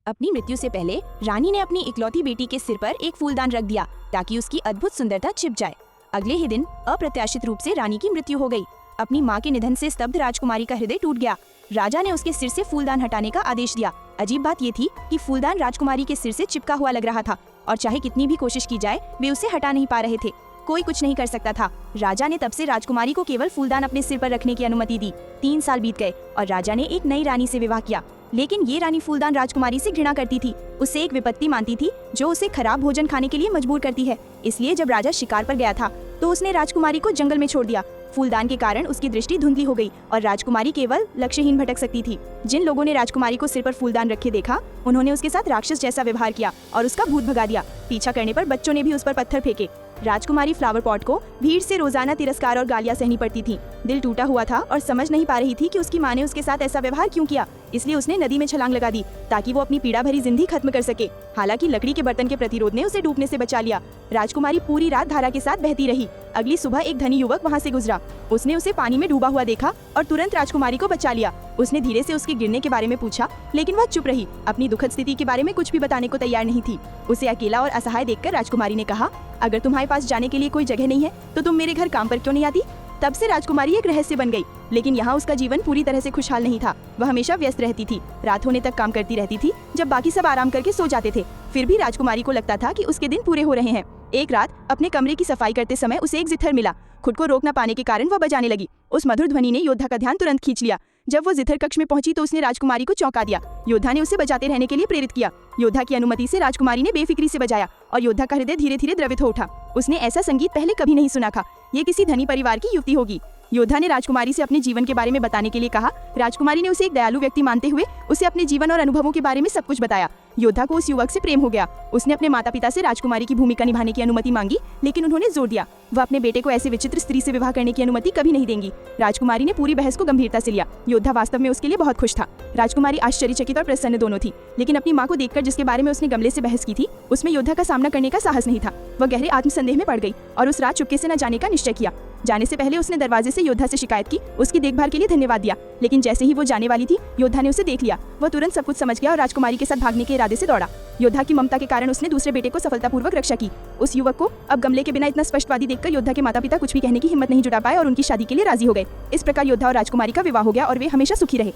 अपनी मृत्यु से पहले रानी ने अपनी इकलौती बेटी के सिर पर एक फूलदान रख दिया ताकि उसकी अद्भुत सुंदरता छिप जाए। अगले ही दिन अप्रत्याशित रूप से रानी की मृत्यु हो गई। अपनी मां के निधन से स्तब्ध राजकुमारी का हृदय टूट गया। राजा ने उसके सिर से फूलदान हटाने का आदेश दिया। अजीब बात ये थी कि फूलदान राजकुमारी के सिर से चिपका हुआ लग रहा था और चाहे कितनी भी कोशिश की जाए वे उसे हटा नहीं पा रहे थे। कोई कुछ नहीं कर सकता था। राजा ने तब से राजकुमारी को केवल फूलदान अपने सिर पर रखने की अनुमति दी। 3 साल बीत गए और राजा ने एक नई रानी से विवाह किया। लेकिन ये रानी फूलदान राजकुमारी से घृणा करती थी, उसे एक विपत्ति मानती थी जो उसे खराब भोजन खाने के लिए मजबूर करती है। इसलिए जब राजा शिकार पर गया था तो उसने राजकुमारी को जंगल में छोड़ दिया। फूलदान के कारण उसकी दृष्टि धुंधली हो गई और राजकुमारी केवल लक्ष्यहीन भटक सकती थी। जिन लोगों ने राजकुमारी को सिर पर फूलदान रखे देखा, उन्होंने उसके साथ राक्षस जैसा व्यवहार किया और उसका भूत भगा दिया। पीछा करने पर बच्चों ने भी उस पर पत्थर फेंके। राजकुमारी फ्लावर पॉट को भीड़ से रोजाना तिरस्कार और गालियां सहनी पड़ती थी। दिल टूटा हुआ था और समझ नहीं पा रही थी कि उसकी माँ ने उसके साथ ऐसा व्यवहार क्यों किया। इसलिए उसने नदी में छलांग लगा दी ताकि वो अपनी पीड़ा भरी जिंदगी खत्म कर सके। हालांकि लकड़ी के बर्तन के प्रतिरोध ने उसे डूबने से बचा लिया। राजकुमारी पूरी रात धारा के साथ बहती रही। अगली सुबह एक धनी युवक वहाँ से गुजरा। उसने उसे पानी में डूबा हुआ देखा और तुरंत राजकुमारी को बचा लिया। उसने धीरे से उसके गिरने के बारे में पूछा, लेकिन वह चुप रही। अपनी दुखद स्थिति के बारे में कुछ भी बताने को तैयार नहीं थी। उसे अकेला और असहाय देखकर राजकुमारी ने कहा, अगर तुम्हारे पास जाने के लिए कोई जगह नहीं है तो तुम मेरे घर काम पर क्यों नहीं आती? तब से राजकुमारी एक रहस्य बन गई। लेकिन यहाँ उसका जीवन पूरी तरह से खुशहाल नहीं था। वह हमेशा व्यस्त रहती थी, रात होने तक काम करती रहती थी जब बाकी सब आराम करके सो जाते थे। फिर भी राजकुमारी को लगता था कि उसके दिन पूरे हो रहे हैं। एक रात अपने कमरे की सफाई करते समय उसे एक जिथर मिला। खुद को रोक न पाने के कारण वह बजाने लगी। उस मधुर ध्वनि ने योद्धा का ध्यान तुरंत खींच लिया। जब वो जिथर कक्ष में पहुंची तो उसने राजकुमारी को चौंका दिया। योद्धा ने उसे बजाते रहने के लिए प्रेरित किया। योद्धा की अनुमति से राजकुमारी ने बेफिक्री से बजाया और योद्धा का हृदय धीरे धीरे द्रवित हो उठा। उसने ऐसा संगीत पहले कभी नहीं सुना था। ये किसी धनी परिवार की युवती होगी। योद्धा ने राजकुमारी से अपने जीवन के बारे में बताने के लिए कहा। राजकुमारी ने उसे एक दयालु व्यक्ति मानते हुए उसे अपने जीवन और अनुभवों के बारे में सब कुछ बताया। योद्धा को उस युवक से प्रेम हो गया। उसने अपने माता पिता से राजकुमारी की भूमिका निभाने की अनुमति मांगी, लेकिन उन्होंने जोर दिया वह अपने बेटे को ऐसे विचित्र स्त्री से विवाह करने की अनुमति कभी नहीं देंगी। राजकुमारी ने पूरी बहस को गंभीरता से लिया। योद्धा वास्तव में उसके लिए बहुत खुश था। राजकुमारी आश्चर्यचकित और प्रसन्न दोनों थी, लेकिन अपनी माँ को देखकर जिसके बारे में उसने गमले से बहस की थी उसमें योद्धा का सामना करने का साहस नहीं था। वह गहरे आत्मसंदेह में पड़ गई और उस रात चुपके से न जाने का निश्चय किया। जाने से पहले उसने दरवाजे से योद्धा से शिकायत की, उसकी देखभाल के लिए धन्यवाद दिया। लेकिन जैसे ही वो जाने वाली थी योद्धा ने उसे देख लिया। वह तुरंत सब कुछ समझ गया और राजकुमारी के साथ भागने के इरादे से दौड़ा। योद्धा की ममता के कारण उसने दूसरे बेटे को सफलतापूर्वक रक्षा की। उस युवक को अब गमले के बिना इतना स्पष्टवादी देखकर योद्धा के माता पिता कुछ भी कहने की हिम्मत नहीं जुटा पाए और उनकी शादी के लिए राजी हो गए। इस प्रकार योद्धा और राजकुमारी का विवाह हो गया और वे हमेशा सुखी रहे।